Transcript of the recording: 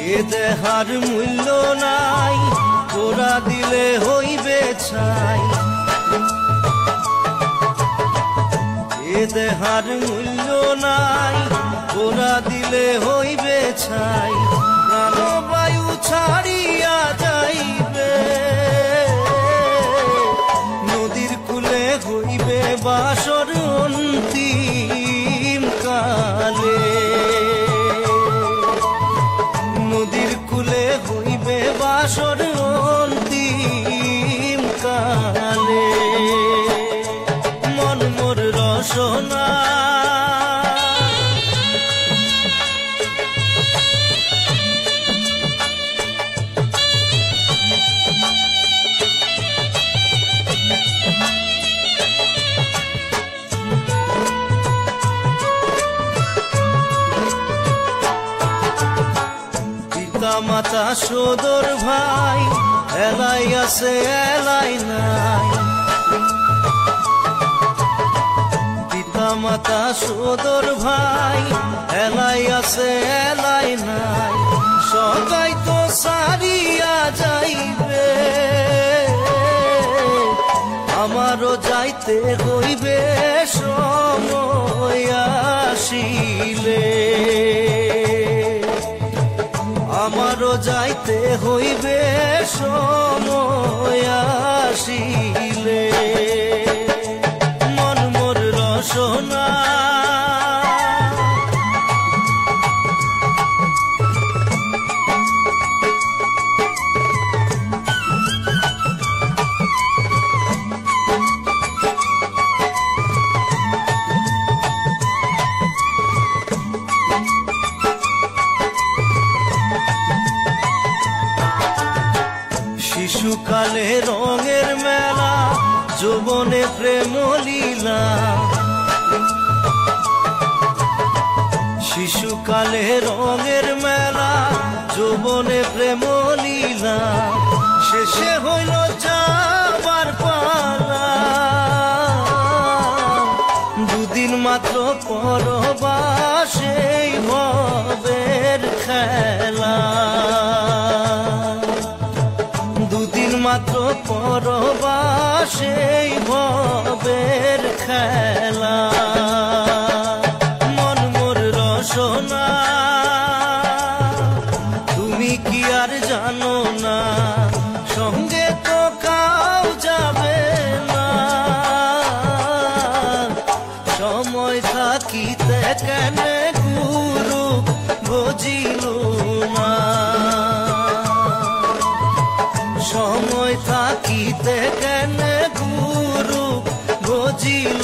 এ দেহার মূল্য নাই, তোরা দিলে হইবে ছাই। এ দেহার মূল্য নাই, তোরা দিলে হইবে ছাই। প্রাণবায়ু ছাড়িয়া যাইবে, নদীর কূলে হইবে বাসর অন্তিম কালে। নদীর কূলে হইবে বাসর অন্তিম কালে। মন মোর রসনা মাতা সদর ভাই, এলাই আছে এলাই নাই। পিতা মাতা সদর ভাই, এলাই আছে এলাই নাই। সবাই তো সারিয়া যাইবে, আমারও যাইতে হইবে সময় আসিলে। আমারও যাইতে হইবে সময় আসিলে। মন মোর রসনা শিশুকালে রঙের মেলা, যৌবনে প্রেম লীলা। শিশুকালে রঙের মেলা, যৌবনে প্রেম লীলা। শেষে হইল যাবার পালা, দুদিন মাত্র পরবাসেই ভবের খেলা। দুদিন মাত্র পরবাসেই ভবের খেলা। মন মোর রসনা তুমি কি আর জানো না, সঙ্গে তো কাউ যাবে না। সময় থাকিতে কেন গুরু বুঝিল না, সময় থাকিতে কেন গুরু বুঝিল